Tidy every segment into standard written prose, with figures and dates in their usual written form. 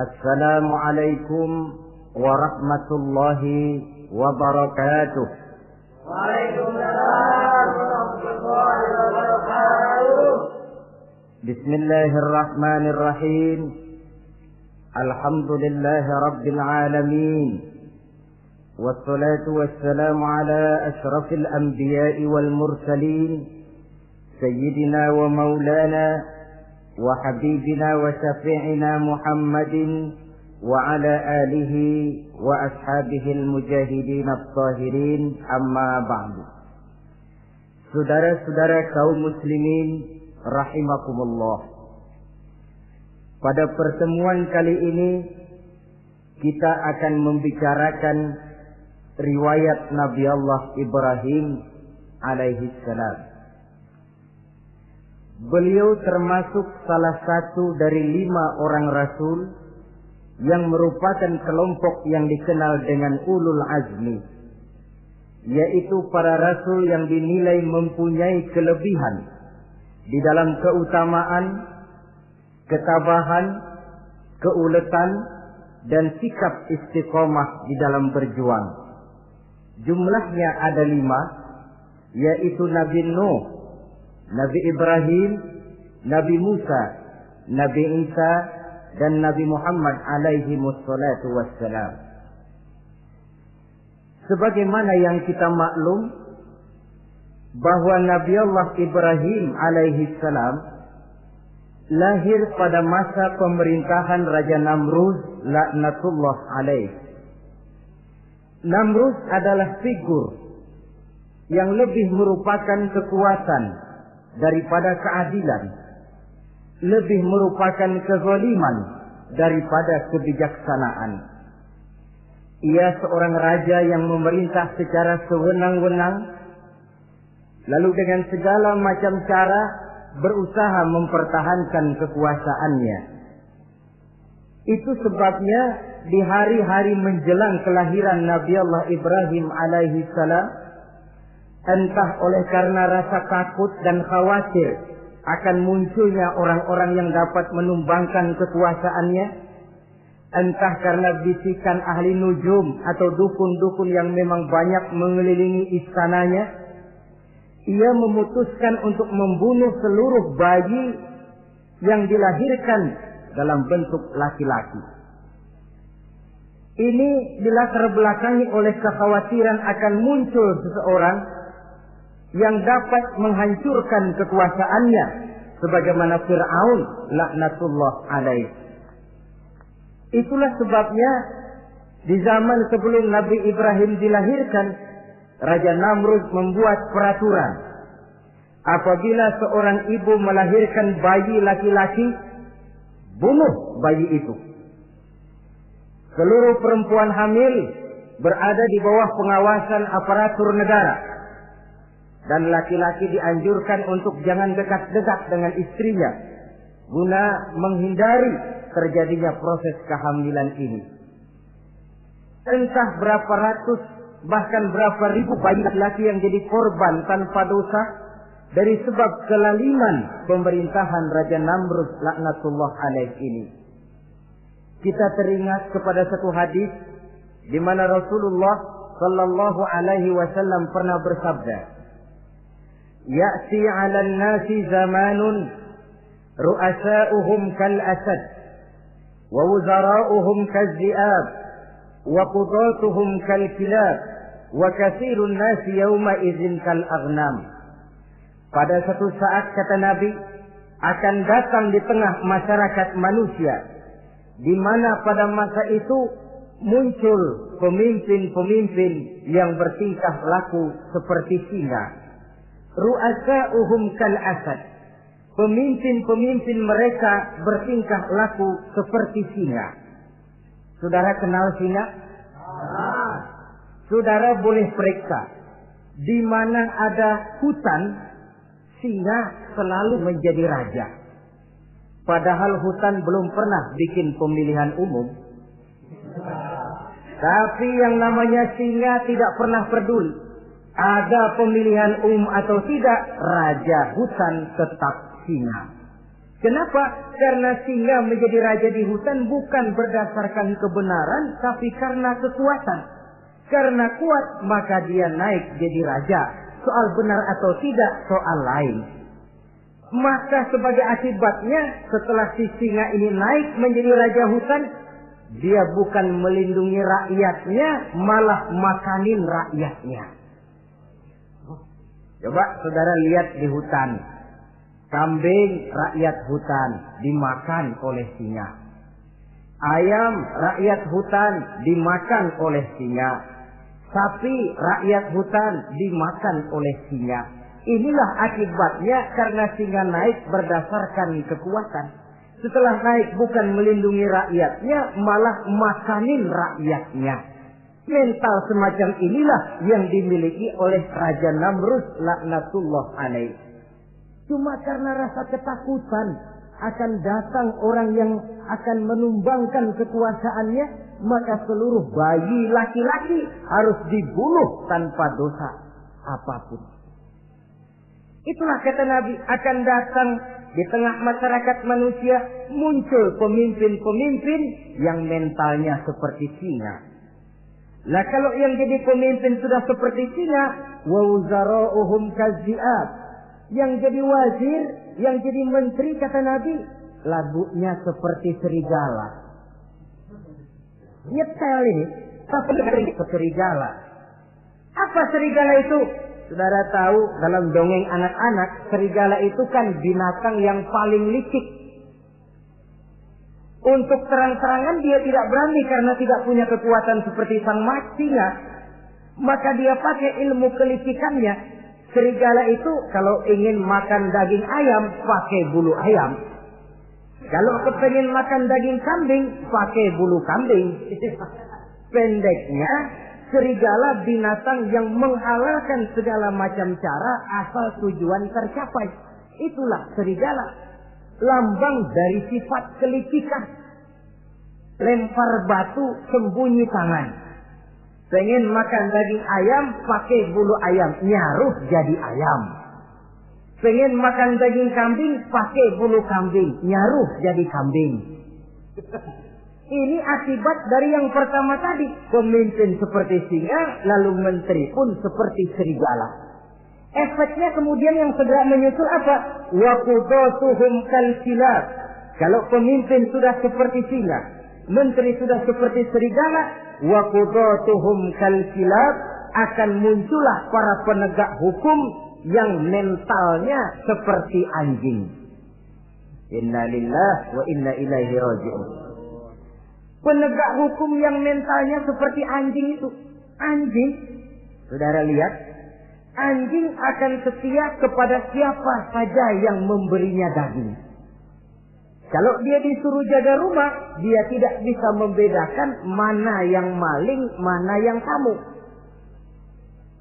Assalamualaikum warahmatullahi wabarakatuh. Waalaikumsalam warahmatullahi wabarakatuh. Bismillahirrahmanirrahim. Alhamdulillahi rabbil alamin. Wassalatu wassalamu ala ashrafil anbiya'i wal mursalin. Sayyidina wa maulana wa habibina wa syafi'ina Muhammadin wa ala alihi wa ashabihi al-mujahidin at-tahirin, amma ba'du. Saudara-saudara kaum muslimin rahimakumullah. Pada pertemuan kali ini kita akan membicarakan riwayat Nabi Allah Ibrahim alaihi salam. Beliau termasuk salah satu dari 5 orang rasul yang merupakan kelompok yang dikenal dengan ulul azmi, yaitu para rasul yang dinilai mempunyai kelebihan di dalam keutamaan, ketabahan, keuletan, dan sikap istiqomah di dalam berjuang. Jumlahnya ada 5, yaitu Nabi Nuh, Nabi Ibrahim, Nabi Musa, Nabi Isa, dan Nabi Muhammad alaihi wassalatu wassalam. Sebagaimana yang kita maklum bahwa Nabi Allah Ibrahim alaihi salam lahir pada masa pemerintahan Raja Namrud laknatullah alaih. Namrud adalah figur yang lebih merupakan kekuatan daripada keadilan, lebih merupakan kezaliman daripada kebijaksanaan. Ia seorang raja yang memerintah secara sewenang-wenang, lalu dengan segala macam cara berusaha mempertahankan kekuasaannya. Itu sebabnya di hari-hari menjelang kelahiran Nabi Allah Ibrahim alaihi salam, entah oleh karena rasa takut dan khawatir akan munculnya orang-orang yang dapat menumbangkan kekuasaannya, entah karena bisikan ahli nujum atau dukun-dukun yang memang banyak mengelilingi istananya, ia memutuskan untuk membunuh seluruh bayi yang dilahirkan dalam bentuk laki-laki. Ini dilatar belakangi oleh kekhawatiran akan muncul seseorang yang dapat menghancurkan kekuasaannya, sebagaimana Fir'aun laknatullah alaih. Itulah sebabnya di zaman sebelum Nabi Ibrahim dilahirkan, Raja Namrud membuat peraturan. Apabila seorang ibu melahirkan bayi laki-laki, bunuh bayi itu. Seluruh perempuan hamil berada di bawah pengawasan aparatur negara, dan laki-laki dianjurkan untuk jangan dekat-dekat dengan istrinya guna menghindari terjadinya proses kehamilan ini. Entah berapa ratus bahkan berapa ribu bayi laki-laki yang jadi korban tanpa dosa dari sebab kelaliman pemerintahan Raja Namrud laknatullah alaih ini. Kita teringat kepada satu hadis di mana Rasulullah sallallahu alaihi wasallam pernah bersabda, Ya'ti 'alan nasi zamanun ru'asa'uhum kal asad wa wuzara'uhum kal zi'ab wa qudatuhum kal kilab wa katsirun nasi yawma idzin kal aghnam. Pada satu saat, kata Nabi, akan datang di tengah masyarakat manusia di mana pada masa itu muncul pemimpin-pemimpin yang bertingkah laku seperti singa. Ru'asa'uhum kal asad. Pemimpin-pemimpin mereka bertingkah laku seperti singa. Saudara kenal singa? Saudara boleh periksa. Di mana ada hutan, singa selalu menjadi raja. Padahal hutan belum pernah bikin pemilihan umum. Tapi yang namanya singa tidak pernah peduli. Ada pemilihan atau tidak, raja hutan tetap singa. Kenapa? Karena singa menjadi raja di hutan bukan berdasarkan kebenaran, tapi karena kekuatan. Karena kuat, maka dia naik jadi raja. Soal benar atau tidak, soal lain. Maka sebagai akibatnya, setelah si singa ini naik menjadi raja hutan, dia bukan melindungi rakyatnya, malah makanin rakyatnya. Coba saudara lihat di hutan. Kambing rakyat hutan dimakan oleh singa. Ayam rakyat hutan dimakan oleh singa. Sapi rakyat hutan dimakan oleh singa. Inilah akibatnya karena singa naik berdasarkan kekuatan. Setelah naik bukan melindungi rakyatnya, malah makanin rakyatnya. Mental semacam inilah yang dimiliki oleh Raja Namrud laknatullah alaih. Cuma karena rasa ketakutan akan datang orang yang akan menumbangkan kekuasaannya, maka seluruh bayi laki-laki harus dibunuh tanpa dosa apapun. Itulah kata Nabi, akan datang di tengah masyarakat manusia muncul pemimpin-pemimpin yang mentalnya seperti singa. Nah kalau yang jadi pemimpin sudah seperti singa, wa wuzara'uhum kazzi'ab. Yang jadi wazir, yang jadi menteri kata Nabi, lagunya seperti serigala. Nyetel ini, tapi serigala. Apa serigala itu? Saudara tahu dalam dongeng anak-anak, serigala itu kan binatang yang paling licik. Untuk terang-terangan dia tidak berani karena tidak punya kekuatan seperti sang singa. Maka dia pakai ilmu kelicikannya. Serigala itu kalau ingin makan daging ayam, pakai bulu ayam. Kalau kepengen makan daging kambing, pakai bulu kambing. Pendeknya, serigala binatang yang menghalalkan segala macam cara asal tujuan tercapai. Itulah serigala. Lambang dari sifat kelicikan. Lempar batu, sembunyi tangan. Pengen makan daging ayam, pakai bulu ayam, nyaruh jadi ayam. Pengen makan daging kambing, pakai bulu kambing, nyaruh jadi kambing. Ini akibat dari yang pertama tadi. Pemimpin seperti singa, lalu menteri pun seperti serigala. Efeknya kemudian yang segera menyusul apa? Wa qudatuhum kalkilab. Kalau pemimpin sudah seperti singa, menteri sudah seperti serigala, wa qudatuhum kalkilab, akan muncullah para penegak hukum yang mentalnya seperti anjing. Inna lillahi wa inna ilaihi raji'un. Penegak hukum yang mentalnya seperti anjing itu. Anjing, saudara lihat, anjing akan setia kepada siapa saja yang memberinya daging. Kalau dia disuruh jaga rumah, dia tidak bisa membedakan mana yang maling, mana yang tamu.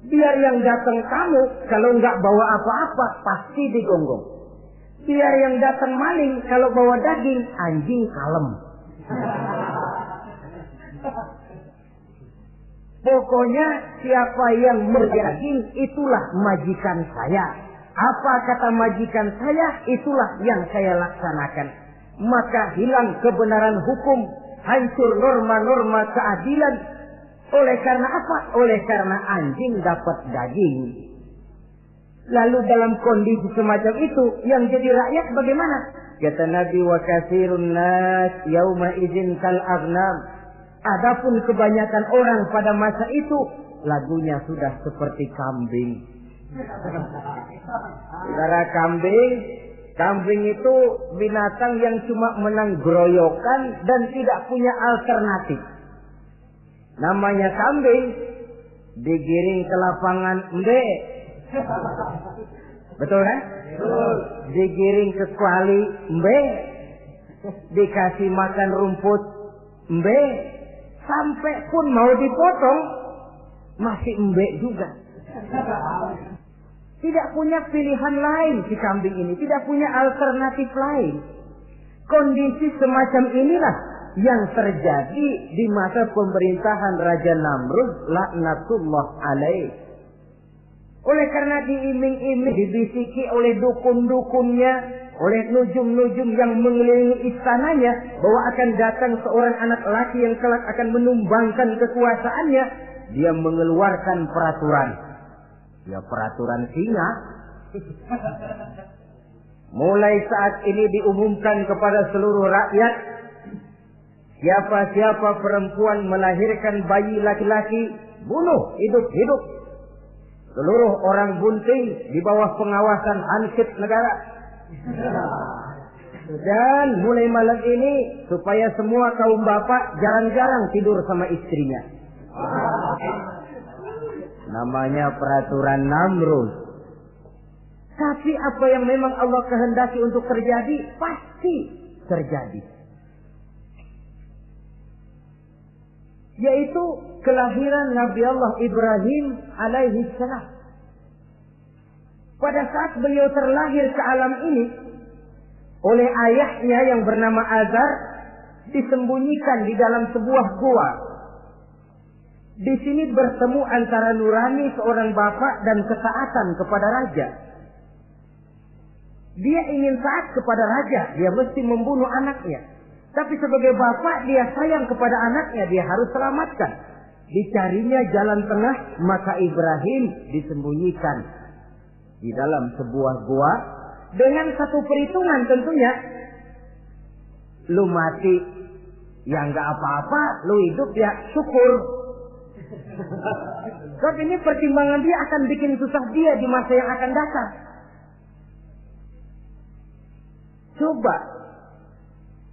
Biar yang datang tamu, kalau nggak bawa apa-apa, pasti digonggong. Biar yang datang maling, kalau bawa daging, anjing kalem. Pokoknya siapa yang berdaging, itulah majikan saya. Apa kata majikan saya, itulah yang saya laksanakan. Maka hilang kebenaran hukum, hancur norma-norma keadilan. Oleh karena apa? Oleh karena anjing dapat daging. Lalu dalam kondisi semacam itu, yang jadi rakyat bagaimana? Kata Nabi, wa katsirun nas yauma idzin kal aghnam. Adapun kebanyakan orang pada masa itu, lagunya sudah seperti kambing. Saudara, kambing itu binatang yang cuma menang groyokan dan tidak punya alternatif. Namanya kambing, digiring ke lapangan embe. Betul kan? Digiring ke kuali embe. Dikasih makan rumput embe. Sampai pun mau dipotong masih embe juga. Tidak punya pilihan lain si kambing ini, tidak punya alternatif lain. Kondisi semacam inilah yang terjadi di masa pemerintahan Raja Namrud laknatullah alaih. Oleh karena diiming-iming, dibisiki oleh dukun-dukunnya, oleh nujum-nujum yang mengelilingi istananya bahwa akan datang seorang anak laki yang kelak akan menumbangkan kekuasaannya, dia mengeluarkan peraturan. Ya peraturan singa. Mulai saat ini diumumkan kepada seluruh rakyat, siapa-siapa perempuan melahirkan bayi laki-laki, bunuh hidup-hidup. Seluruh orang bunting di bawah pengawasan Hansip negara. Dan mulai malam ini supaya semua kaum bapak jarang-jarang tidur sama istrinya. Namanya peraturan Namrud. Tapi apa yang memang Allah kehendaki untuk terjadi pasti terjadi. Yaitu kelahiran Nabi Allah Ibrahim alaihi salam. Pada saat beliau terlahir ke alam ini oleh ayahnya yang bernama Azar, disembunyikan di dalam sebuah gua. Di sini bertemu antara nurani seorang bapak dan ketaatan kepada raja. Dia ingin taat kepada raja, dia mesti membunuh anaknya. Tapi sebagai bapak dia sayang kepada anaknya, dia harus selamatkan. Dicarinya jalan tengah, maka Ibrahim disembunyikan di dalam sebuah gua dengan satu perhitungan tentunya. Lu mati ya nggak apa-apa, lu hidup ya syukur. Sebab ini pertimbangan dia akan bikin susah dia di masa yang akan datang. Coba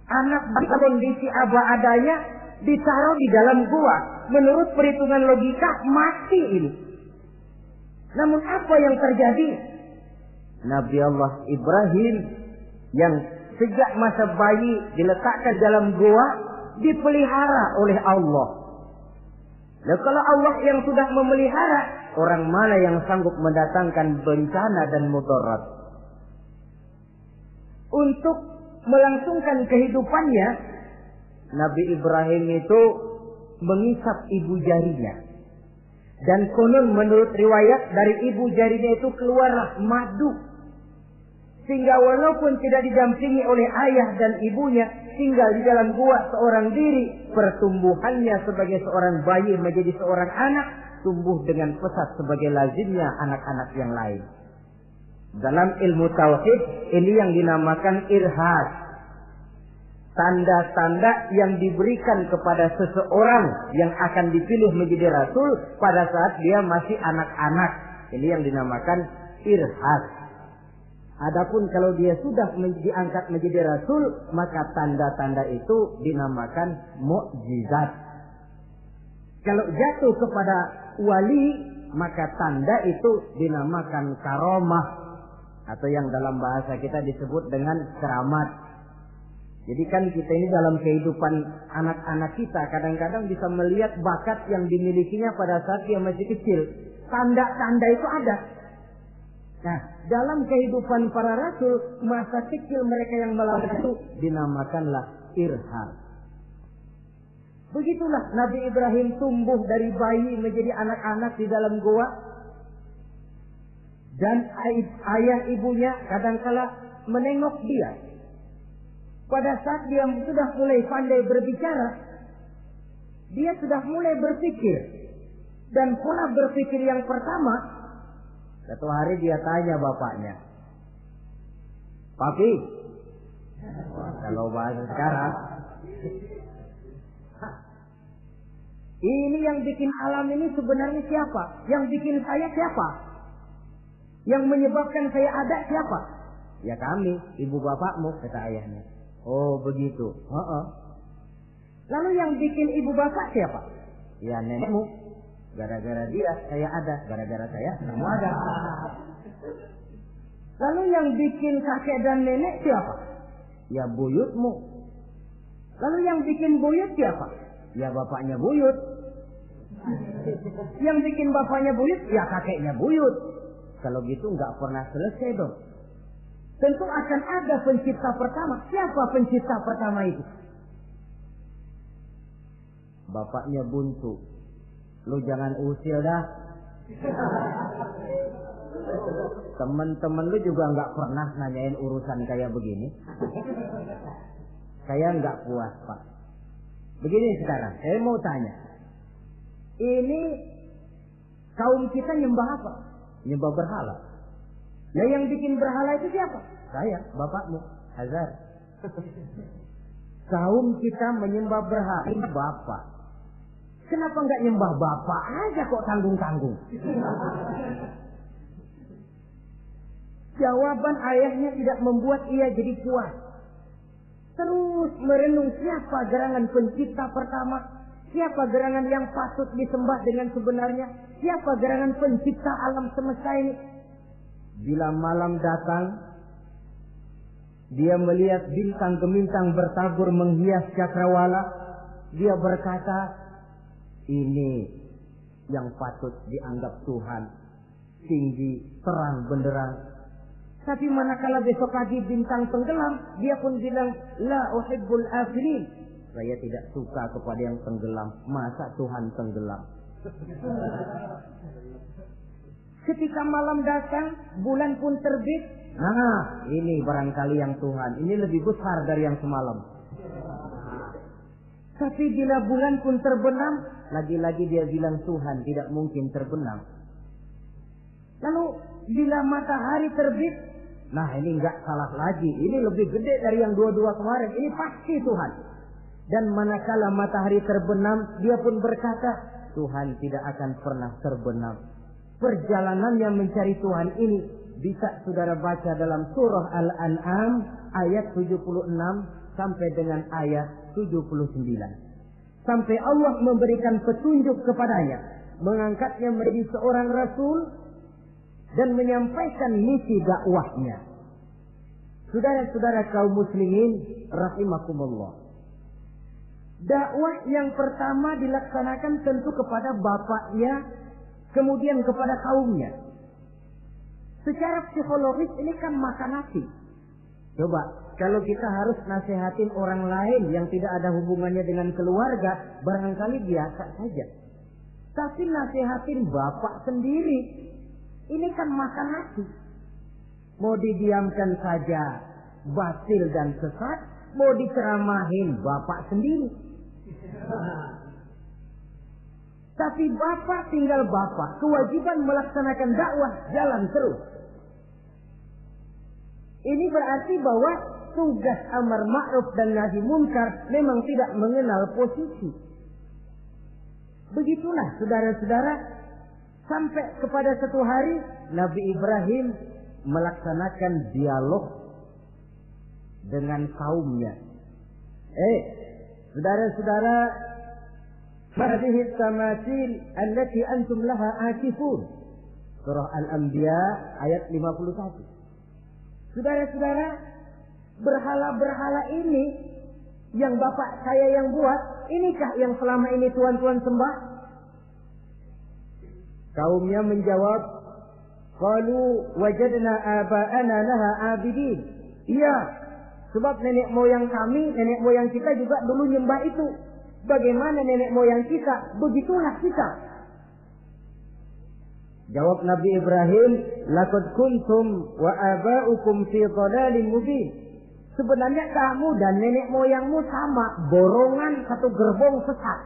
anak dalam kondisi apa adanya ditaruh di dalam gua, menurut perhitungan logika mati ini. Namun apa yang terjadi? Nabi Allah Ibrahim yang sejak masa bayi diletakkan dalam gua dipelihara oleh Allah. Nah, kalau Allah yang sudah memelihara, orang mana yang sanggup mendatangkan bencana dan mudarat? Untuk melangsungkan kehidupannya, Nabi Ibrahim itu mengisap ibu jarinya. Dan konon menurut riwayat dari ibu jarinya itu keluarlah madu. Sehingga walaupun tidak didampingi oleh ayah dan ibunya, tinggal di dalam gua seorang diri, pertumbuhannya sebagai seorang bayi menjadi seorang anak, tumbuh dengan pesat sebagai lazimnya anak-anak yang lain. Dalam ilmu tauhid ini yang dinamakan irhas. Tanda-tanda yang diberikan kepada seseorang yang akan dipilih menjadi rasul pada saat dia masih anak-anak. Ini yang dinamakan irhas. Adapun kalau dia sudah diangkat menjadi rasul, maka tanda-tanda itu dinamakan mukjizat. Kalau jatuh kepada wali, maka tanda itu dinamakan karomah. Atau yang dalam bahasa kita disebut dengan keramat. Jadi kan kita ini dalam kehidupan anak-anak kita kadang-kadang bisa melihat bakat yang dimilikinya pada saat dia masih kecil. Tanda-tanda itu ada. Nah, dalam kehidupan para rasul, masa kecil mereka yang melakukan itu dinamakanlah irham. Begitulah Nabi Ibrahim tumbuh dari bayi menjadi anak-anak di dalam gua. Dan ayah ibunya kadangkala menengok dia. Pada saat dia sudah mulai pandai berbicara, dia sudah mulai berpikir. Dan pola berpikir yang pertama, satu hari dia tanya bapaknya, "Papi," kalau bahasa sekarang, "ini yang bikin alam ini sebenarnya siapa? Yang bikin saya siapa? Yang menyebabkan saya ada siapa?" "Ya kami, ibu bapakmu," kata ayahnya. "Oh begitu." "Lalu yang bikin ibu bapak siapa?" "Ya nenekmu. Gara-gara dia saya ada, gara-gara saya kamu ada." "Lalu yang bikin kakek dan nenek siapa?" "Ya buyutmu." "Lalu yang bikin buyut siapa?" "Ya bapaknya buyut." "Yang bikin bapaknya buyut, ya kakeknya buyut." Kalau gitu nggak pernah selesai dong. Tentu akan ada pencipta pertama. Siapa pencipta pertama itu? "Bapaknya buntu." "Lu jangan usil dah." Teman-teman lu juga nggak pernah nanyain urusan kayak begini. Saya nggak puas, Pak. Begini sekarang, saya mau tanya. Ini kaum kita nyembah apa? Nyembah berhala. Nah yang bikin berhala itu siapa? Saya, bapakmu, Hazar. Kaum kita menyembah berhala, bapak. Kenapa nggak nyembah bapak aja kok tanggung-tanggung? Jawaban ayahnya tidak membuat ia jadi puas. Terus merenung siapa gerangan pencipta pertama, siapa gerangan yang patut disembah dengan sebenarnya, siapa gerangan pencipta alam semesta ini. Bila malam datang, dia melihat bintang gemintang bertabur menghias cakrawala, dia berkata, ini yang patut dianggap Tuhan, tinggi, terang, benderang. Tapi manakala besok pagi bintang tenggelam, dia pun bilang, la uhibbul afilin. Saya tidak suka kepada yang tenggelam. Masa Tuhan tenggelam? Ketika malam datang, bulan pun terbit. Nah, ini barangkali yang Tuhan. Ini lebih besar dari yang semalam. Tapi bila bulan pun terbenam, lagi-lagi dia bilang Tuhan tidak mungkin terbenam. Lalu bila matahari terbit, nah ini enggak salah lagi. Ini lebih gede dari yang dua-dua kemarin. Ini pasti Tuhan. Dan manakala matahari terbenam, dia pun berkata, Tuhan tidak akan pernah terbenam. Perjalanannya mencari Tuhan ini bisa saudara baca dalam surah Al-An'am ayat 76 sampai dengan ayat 79. Sampai Allah memberikan petunjuk kepadanya, mengangkatnya menjadi seorang rasul dan menyampaikan misi dakwahnya. Saudara-saudara kaum muslimin rahimakumullah. Dakwah yang pertama dilaksanakan tentu kepada bapaknya, kemudian kepada kaumnya. Secara psikologis ini kan makan nasi. Coba, kalau kita harus nasihatin orang lain yang tidak ada hubungannya dengan keluarga, barangkali biasa saja. Tapi nasihatin bapak sendiri, ini kan makan nasi. Mau didiamkan saja batil dan sesat, mau diceramahin bapak sendiri. Tapi bapak tinggal bapak, kewajiban melaksanakan dakwah jalan terus. Ini berarti bahwa tugas amar ma'ruf dan nahi munkar memang tidak mengenal posisi. Begitulah saudara-saudara, sampai kepada satu hari Nabi Ibrahim melaksanakan dialog dengan kaumnya. Saudara-saudara, hadhihi tamathil allati antum laha akifun. Surah Al-Anbiya ayat 51. Saudara-saudara, berhala-berhala ini yang bapak saya yang buat, inikah yang selama ini tuan-tuan sembah? Kaumnya menjawab, qalu wajadna aba'ana laha abidin. Iya, sebab nenek moyang kami, nenek moyang kita juga dulu nyembah itu. Bagaimana nenek moyang kita, begitulah kita. Jawab Nabi Ibrahim, laqad kuntum wa aba'ukum fi dhalalin mubin. Sebenarnya kamu dan nenek moyangmu sama, borongan satu gerbong sesat.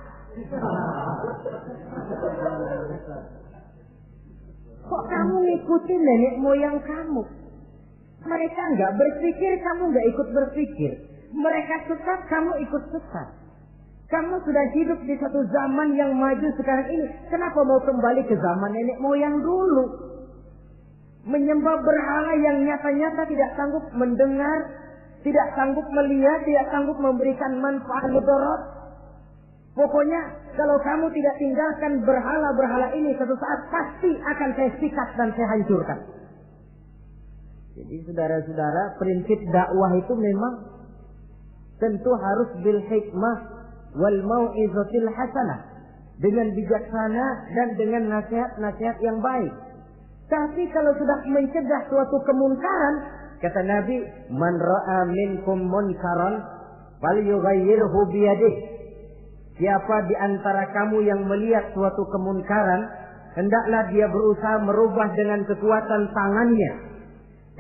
Kok kamu ngikutin nenek moyang kamu? Mereka enggak berpikir, kamu enggak ikut berpikir. Mereka sesat, kamu ikut sesat. Kamu sudah hidup di satu zaman yang maju sekarang ini. Kenapa mau kembali ke zaman nenek moyang dulu? Menyembah berhala yang nyata-nyata tidak sanggup mendengar, tidak sanggup melihat, tidak sanggup memberikan manfaat mudarat. Pokoknya kalau kamu tidak tinggalkan berhala-berhala ini, suatu saat pasti akan saya sikat dan saya hancurkan. Jadi saudara-saudara, prinsip dakwah itu memang tentu harus bil hikmah wal mau'izatil hasanah, dengan bijaksana dan dengan nasihat-nasihat yang baik. Tapi kalau sudah mencegah suatu kemunkaran, kata Nabi, man ra'a minkum munkaran falyughayyirhu biyadihi. Siapa di antara kamu yang melihat suatu kemunkaran, hendaklah dia berusaha merubah dengan kekuatan tangannya.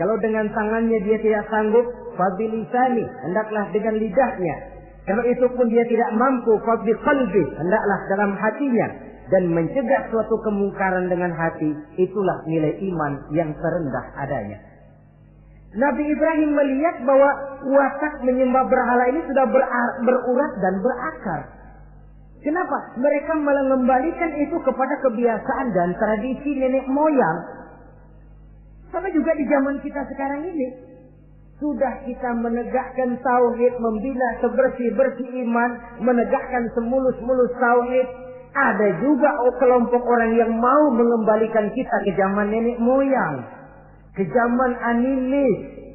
Kalau dengan tangannya dia tidak sanggup, fabilisani, hendaklah dengan lidahnya. Kalau itu pun dia tidak mampu, fabiqalbi, hendaklah dalam hatinya. Dan mencegah suatu kemungkaran dengan hati, itulah nilai iman yang terendah adanya. Nabi Ibrahim melihat bahwa watak menyembah berhala ini sudah berurat dan berakar. Kenapa? Mereka malah mengembalikan itu kepada kebiasaan dan tradisi nenek moyang. Sama juga di zaman kita sekarang ini. Sudah kita menegakkan tauhid, membina sebersih-bersih iman, menegakkan semulus-mulus tauhid. Ada juga kelompok orang yang mau mengembalikan kita ke zaman nenek moyang, ke zaman animis,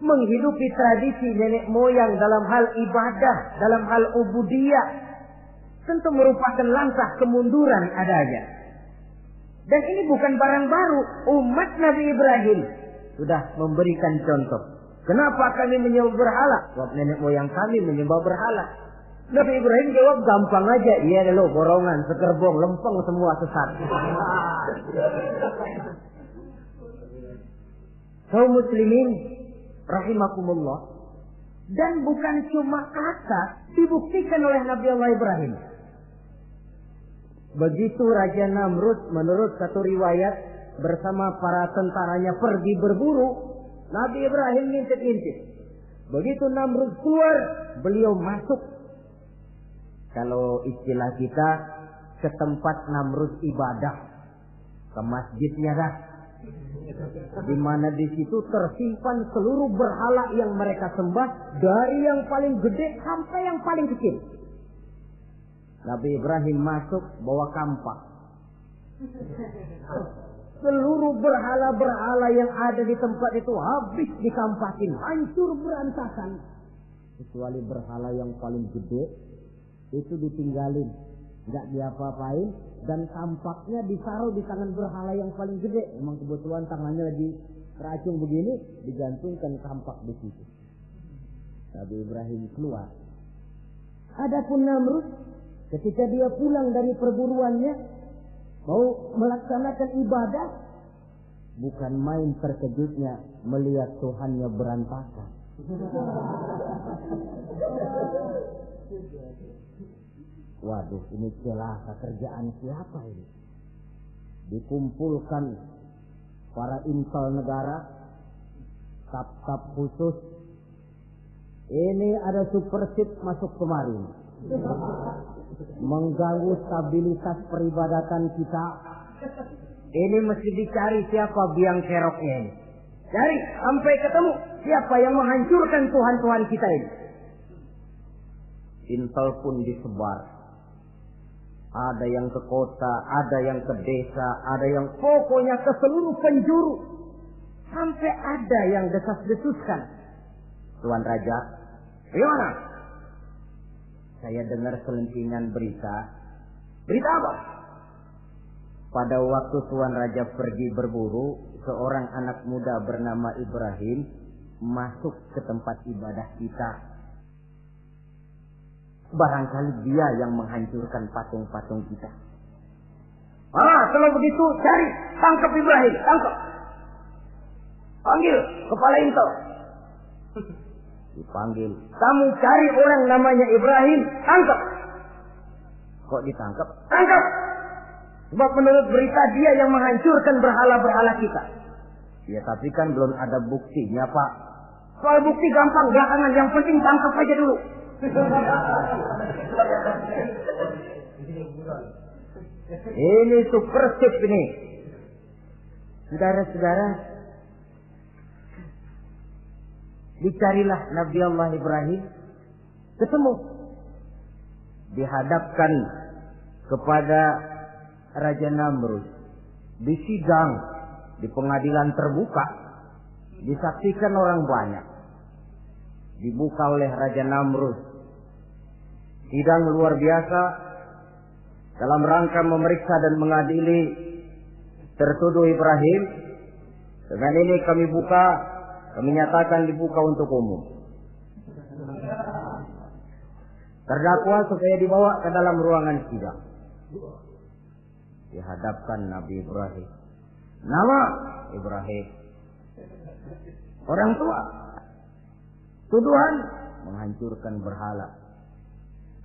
menghidupi tradisi nenek moyang dalam hal ibadah, dalam hal ubudiyah, tentu merupakan langkah kemunduran adanya. Dan ini bukan barang baru. Umat Nabi Ibrahim sudah memberikan contoh. Kenapa kami menyembah berhala? Sebab nenek moyang kami menyembah berhala. Nabi Ibrahim jawab gampang aja. Iya lo borongan, sekerbong, lempeng semua sesat. Kaum muslimin rahimakumullah. Dan bukan cuma kata, dibuktikan oleh Nabi Allah Ibrahim. Begitu Raja Namrud menurut satu riwayat bersama para tentaranya pergi berburu, Nabi Ibrahim ngintip-ngintip. Begitu Namrud keluar, beliau masuk. Kalau istilah kita, ke tempat Namrud ibadah, ke masjidnya dah. Di mana di situ tersimpan seluruh berhala yang mereka sembah, dari yang paling gede sampai yang paling kecil. Nabi Ibrahim masuk bawa kampak. Seluruh berhala-berhala yang ada di tempat itu habis dikampakin, hancur berantakan. Kecuali berhala yang paling gede, itu ditinggalin, nggak diapa-apain, dan kampaknya ditaruh di tangan berhala yang paling gede. Memang kebetulan tangannya lagi teracung begini, digantungkan kampak di situ. Nabi Ibrahim keluar. Adapun Namrud, ketika dia pulang dari perburuannya, mau melaksanakan ibadah, bukan main terkejutnya melihat Tuhannya berantakan. Waduh, ini celaka, kerjaan siapa ini? Dikumpulkan para intel negara, staf-staf khusus. Ini ada supersip masuk kemarin, mengganggu stabilitas peribadatan kita. Ini mesti dicari siapa biang keroknya ini. Cari sampai ketemu siapa yang menghancurkan Tuhan-Tuhan kita ini. Intel pun disebar. Ada yang ke kota, ada yang ke desa, ada yang pokoknya ke seluruh penjuru. Sampai ada yang desas-desuskan. Tuan Raja, gimana? Saya dengar selentingan berita. Berita apa? Pada waktu Tuan Raja pergi berburu, seorang anak muda bernama Ibrahim masuk ke tempat ibadah kita. Barangkali dia yang menghancurkan patung-patung kita. Kalau begitu cari, tangkap Ibrahim, tangkap. Panggil kepala intel. Dipanggil. Kamu cari orang namanya Ibrahim, tangkap. Kok ditangkap? Tangkap. Sebab menurut berita dia yang menghancurkan berhala-berhala kita. Ya tapi kan belum ada buktinya, Pak. Soal bukti gampang, belakangan, yang penting tangkap aja dulu. Ini supersip ini. Saudara-saudara, dicarilah Nabi Allah Ibrahim, ketemu, dihadapkan kepada Raja Namrud, disidang di pengadilan terbuka, disaksikan orang banyak, dibuka oleh Raja Namrud. Sidang luar biasa dalam rangka memeriksa dan mengadili tertuduh Ibrahim. Dengan ini kami nyatakan dibuka untuk umum. Terdakwa supaya dibawa ke dalam ruangan sidang. Dihadapkan Nabi Ibrahim. Nama Ibrahim. Orang tua. Tuduhan menghancurkan berhala.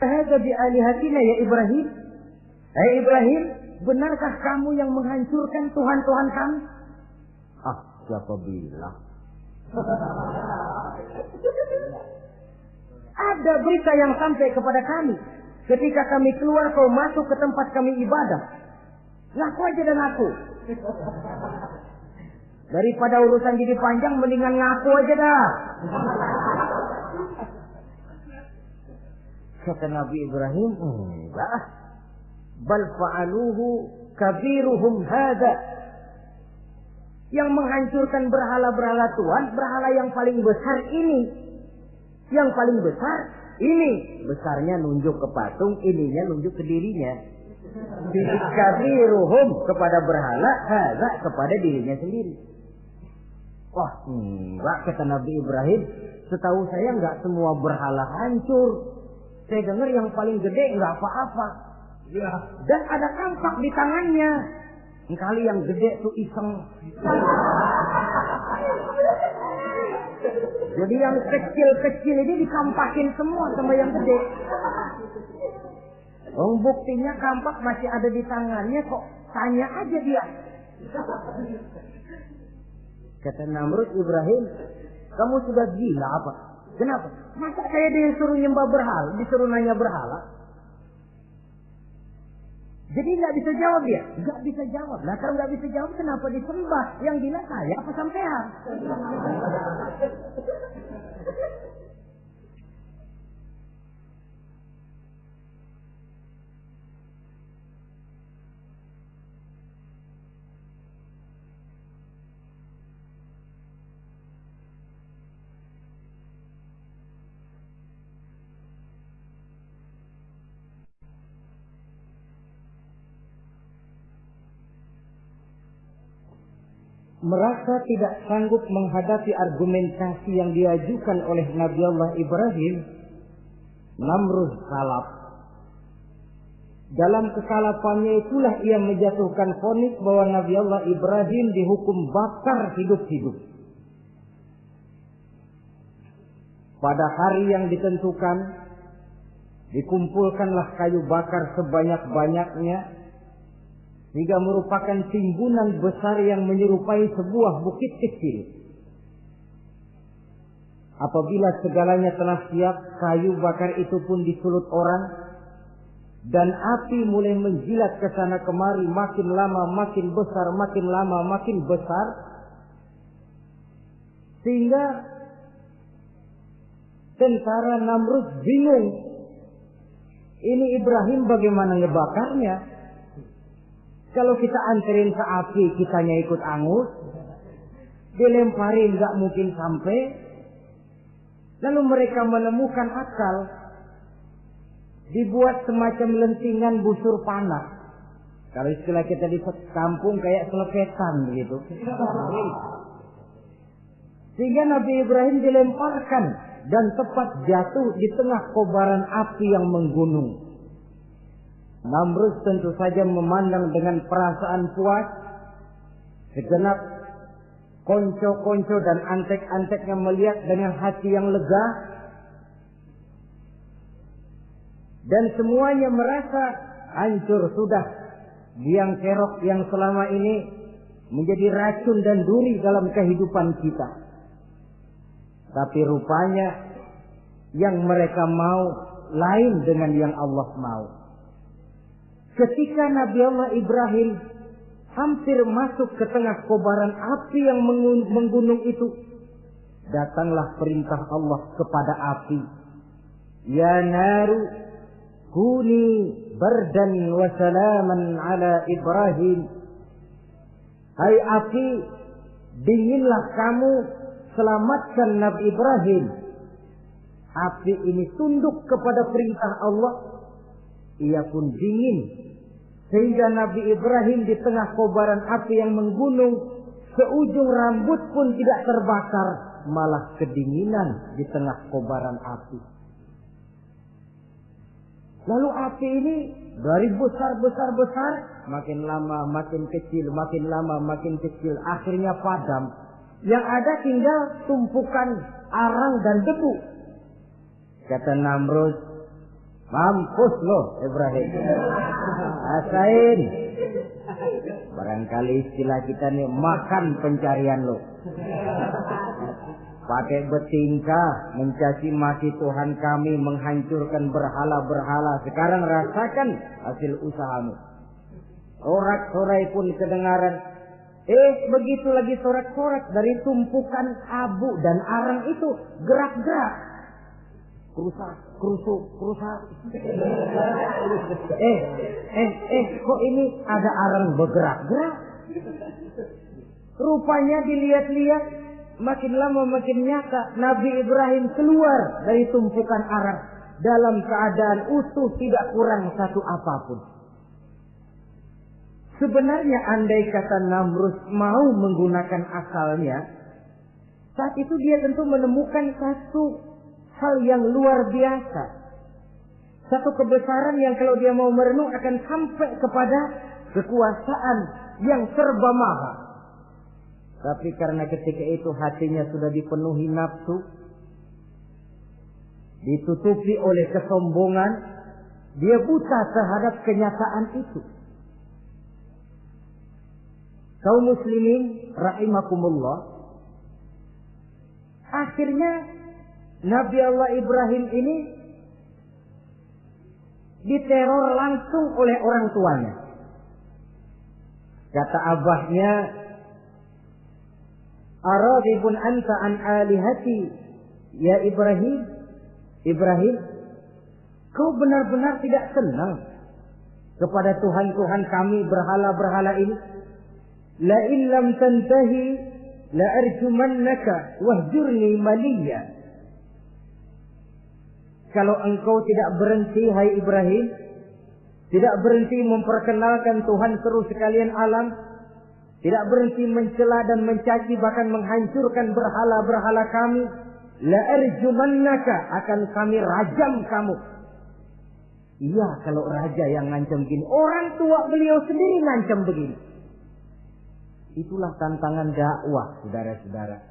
Hadza bi alihatina ya Ibrahim. Hai Ibrahim, benarkah kamu yang menghancurkan Tuhan-Tuhan kami? Ah, siapa bilang? Ada berita yang sampai kepada kami. Ketika kami keluar, kau masuk ke tempat kami ibadah. Ngaku aja dan ngaku. Daripada urusan jadi panjang, mendingan ngaku aja dah. Kata Nabi Ibrahim, enggak. Bal fa'aluhu kabiruhum hadza. Yang menghancurkan berhala-berhala Tuhan, berhala yang paling besar ini. Yang paling besar ini. Besarnya nunjuk ke patung, ininya nunjuk ke dirinya. Kabiruhum kepada berhala, hadza kepada dirinya sendiri. Wah, enggak, kata Nabi Ibrahim. Setahu saya enggak semua berhala hancur. Saya dengar yang paling gede enggak apa-apa. Ya. Dan ada kampak di tangannya. Kali yang gede tuh iseng. Jadi yang kecil-kecil ini dikampakin semua sama yang gede. Buktinya kampak masih ada di tangannya, kok tanya aja dia. Kata Namrud Ibrahim, kamu sudah gila apa? Kenapa? Masa saya disuruh nyembah berhala, disuruh nanya berhala? Jadi nggak bisa jawab dia? Nggak bisa jawab. Nah kalau nggak bisa jawab, kenapa disembah? Yang gila saya apa sampean? Merasa tidak sanggup menghadapi argumentasi yang diajukan oleh Nabi Allah Ibrahim, Namrud salaf. Dalam kesalapannya itulah ia menjatuhkan vonis bahwa Nabi Allah Ibrahim dihukum bakar hidup-hidup. Pada hari yang ditentukan, dikumpulkanlah kayu bakar sebanyak-banyaknya, sehingga merupakan timbunan besar yang menyerupai sebuah bukit kecil. Apabila segalanya telah siap, kayu bakar itu pun disulut orang, dan api mulai menjilat ke sana kemari, makin lama makin besar, makin lama makin besar, sehingga tentara Namrud bingung. Ini Ibrahim bagaimana ngebakarnya? Kalau kita anterin ke api, kitanya ikut angus. Dilemparin, gak mungkin sampai. Lalu mereka menemukan akal. Dibuat semacam lentingan busur panah. Kalau istilah kita di kampung kayak selepetan begitu. Sehingga Nabi Ibrahim dilemparkan dan tepat jatuh di tengah kobaran api yang menggunung. Namrud tentu saja memandang dengan perasaan puas. Segenap konco-konco dan antek-anteknya melihat dengan hati yang lega. Dan semuanya merasa hancur sudah biang kerok yang selama ini menjadi racun dan duri dalam kehidupan kita. Tapi rupanya yang mereka mau lain dengan yang Allah mau. Ketika Nabi Allah Ibrahim hampir masuk ke tengah kobaran api yang menggunung itu, datanglah perintah Allah kepada api. Ya naru kuni bardan wa salaman ala Ibrahim. Hai api, dinginlah kamu, selamatkan Nabi Ibrahim. Api ini tunduk kepada perintah Allah. Ia pun dingin. Sehingga Nabi Ibrahim di tengah kobaran api yang menggunung, seujung rambut pun tidak terbakar, malah kedinginan di tengah kobaran api. Lalu api ini dari besar, makin lama makin kecil, makin lama makin kecil, akhirnya padam. Yang ada tinggal tumpukan arang dan debu. Kata Namrud, mampus lo Ibrahim. Rasain. Barangkali istilah kita nih, makan pencarian lo. Pakai bertingkah mencaci maki Tuhan kami, menghancurkan berhala-berhala. Sekarang rasakan hasil usahamu. Sorak-sorai pun kedengaran. Begitu lagi sorak-sorak dari tumpukan abu dan arang itu gerak-gerak. Kerusak. Kok ini ada arang bergerak-gerak? Rupanya dilihat-lihat, makin lama makin nyata, Nabi Ibrahim keluar dari tumpukan arang dalam keadaan utuh, tidak kurang satu apapun. Sebenarnya andai kata Namrud mau menggunakan akalnya, saat itu dia tentu menemukan satu hal yang luar biasa. Satu kebesaran yang kalau dia mau merenung akan sampai kepada kekuasaan yang serba maha. Tapi karena ketika itu hatinya sudah dipenuhi nafsu, ditutupi oleh kesombongan, dia buta terhadap kenyataan itu. Kaum muslimin rahimakumullah, akhirnya Nabi Allah Ibrahim ini diteror langsung oleh orang tuanya. Kata abahnya, "Aradibun anta an alihati ya Ibrahim? Ibrahim, kau benar-benar tidak senang kepada Tuhan-Tuhan kami, berhala-berhala ini? La in lam tantahi la arjumannaka wahjurni maliya." Kalau engkau tidak berhenti, hai Ibrahim, tidak berhenti memperkenalkan Tuhan seru sekalian alam, tidak berhenti mencela dan mencaci bahkan menghancurkan berhala-berhala kami, la arjumannaka, akan kami rajam kamu. Iya, kalau raja yang ngancam begini, orang tua beliau sendiri ngancam begini. Itulah tantangan dakwah, saudara-saudara.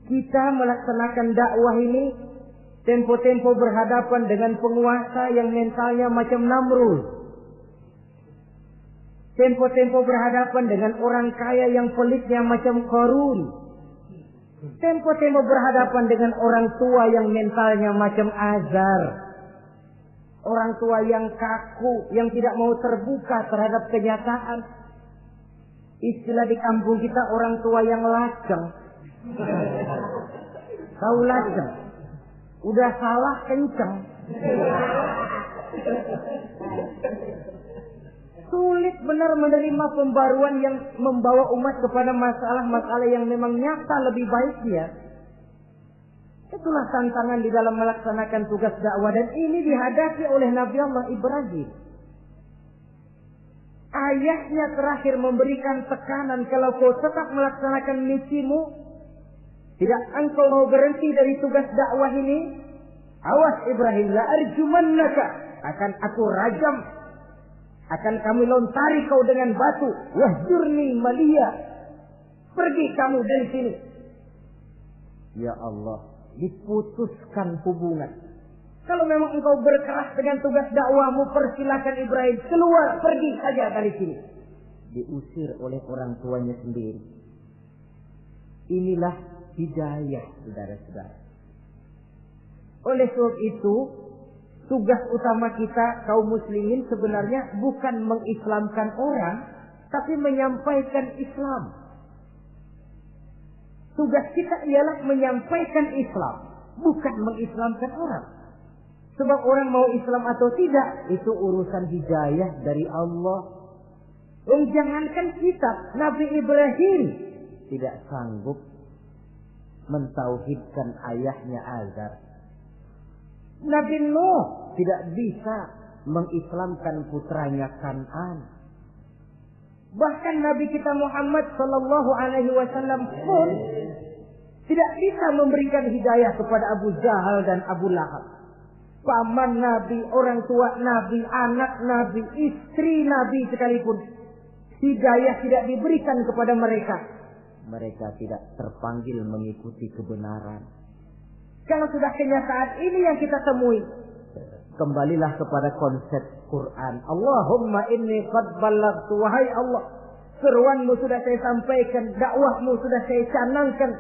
Kita melaksanakan dakwah ini tempo-tempo berhadapan dengan penguasa yang mentalnya macam Namrud. Tempo-tempo berhadapan dengan orang kaya yang pelitnya macam Qarun. Tempo-tempo berhadapan dengan orang tua yang mentalnya macam Azar. Orang tua yang kaku, yang tidak mau terbuka terhadap kenyataan. Istilah di kampung kita, orang tua yang laceng. Tahu laceng? Udah salah kenceng. Sulit benar menerima pembaruan yang membawa umat kepada masalah-masalah yang memang nyata lebih baiknya. Itulah tantangan di dalam melaksanakan tugas dakwah, dan ini dihadapi oleh Nabi Allah Ibrahim. Ayahnya terakhir memberikan tekanan, kalau kau tetap melaksanakan misimu, tidak engkau mau berhenti dari tugas dakwah ini, awas Ibrahim, la arjumannaka, akan aku rajam, akan kami lontari kau dengan batu, wahjurni maliya, pergi kamu dari sini. Ya Allah, diputuskan hubungan. Kalau memang engkau berkeras dengan tugas dakwahmu, persilakan Ibrahim keluar, pergi saja dari sini. Diusir oleh orang tuanya sendiri. Inilah hidayah, saudara-saudara. Oleh sebab itu, tugas utama kita kaum muslimin sebenarnya bukan mengislamkan orang, tapi menyampaikan Islam. Tugas kita ialah menyampaikan Islam, bukan mengislamkan orang. Sebab orang mau Islam atau tidak, itu urusan hidayah dari Allah. Jangankan kita, Nabi Ibrahim tidak sanggup mentauhidkan ayahnya Azar. Nabi Nuh tidak bisa mengislamkan putranya Kan'an. Bahkan Nabi kita Muhammad sallallahu alaihi wasallam pun tidak bisa memberikan hidayah kepada Abu Jahal dan Abu Lahab. paman Nabi, orang tua Nabi, anak Nabi, istri Nabi sekalipun, hidayah tidak diberikan kepada mereka, mereka tidak terpanggil mengikuti kebenaran. Kalau sudah kenyataan ini yang kita temui, kembalilah kepada konsep Quran. Allahumma inni qad ballaghtu, wahai Allah, seruanmu sudah saya sampaikan, dakwahmu sudah saya canangkan,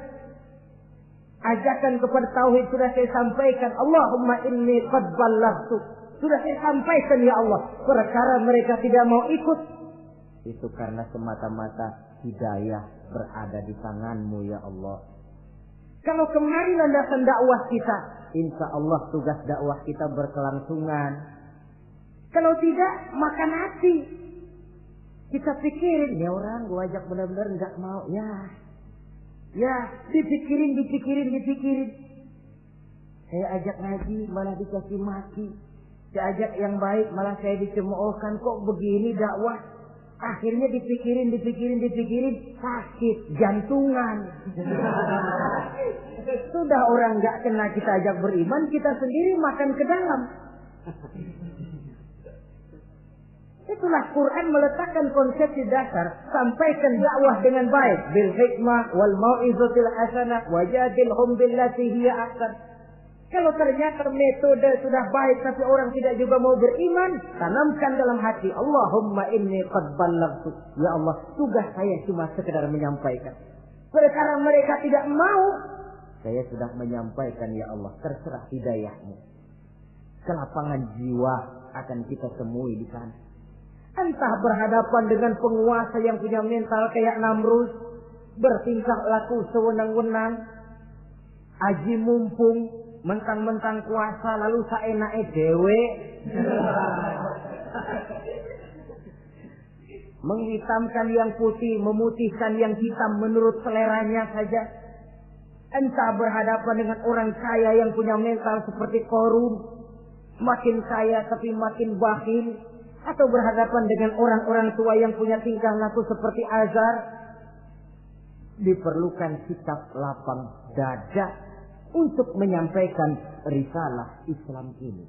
ajakan kepada tauhid sudah saya sampaikan. Allahumma inni qad ballaghtu, sudah saya sampaikan ya Allah. Perkara mereka tidak mau ikut, itu karena semata-mata hidayah berada di tanganmu ya Allah. Kalau kemarin landasan dakwah kita, insya Allah tugas dakwah kita berkelangsungan. Kalau tidak, makan hati. Kita pikirin, ya orang gua ajak benar-benar nggak mau. Ya, dipikirin. Saya ajak ngaji, malah dikasih maki. Saya ajak yang baik, malah saya dicemoohkan. Kok begini dakwah? Akhirnya dipikirin, sakit, jantungan. Sudah orang nggak kena kita ajak beriman, kita sendiri makan ke dalam. Itulah Quran meletakkan konsep di dasar, sampaikan dakwah dengan baik, bil hikmah wal mau'izatil hasanah wajadilhum billati hiya ahsan. Kalau ternyata metode sudah baik tapi orang tidak juga mau beriman, tanamkan dalam hati, Allahumma inni qad ballaghtu. Ya Allah, tugas saya cuma sekedar menyampaikan. Perkara mereka tidak mau, saya sudah menyampaikan ya Allah, terserah hidayahmu. Kelapangan jiwa akan kita temui di sana. Entah berhadapan dengan penguasa yang punya mental kayak Namrud, bertingkah laku sewenang-wenang, aji mumpung, mentang-mentang kuasa lalu saenake dhewe, menghitamkan yang putih, memutihkan yang hitam menurut seleranya saja. Entah berhadapan dengan orang kaya yang punya mental seperti Qarun, makin kaya tapi makin bakhil, atau berhadapan dengan orang-orang tua yang punya tingkah laku seperti Azar. Diperlukan sikap lapang dada untuk menyampaikan risalah Islam ini.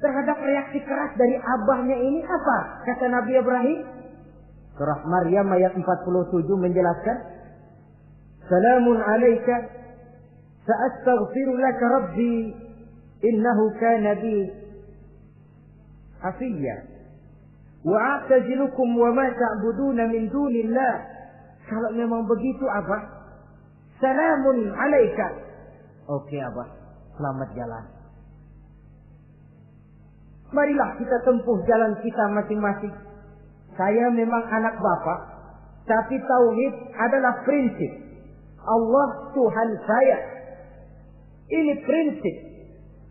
Terhadap reaksi keras dari abahnya ini apa? Kata Nabi Ibrahim. Surah Maryam ayat 47 menjelaskan, Salamun alaika sa'astaghfiru laka rabbi innahu kana bi hafiyya wa a'tazilukum wa ma ta'buduna min dunillah. Kalau memang begitu Abah, Salamun alaika. Oke Abah, selamat jalan. Marilah kita tempuh jalan kita masing-masing. Saya memang anak Bapak, tapi tauhid adalah prinsip. Allah Tuhan saya. Ini prinsip.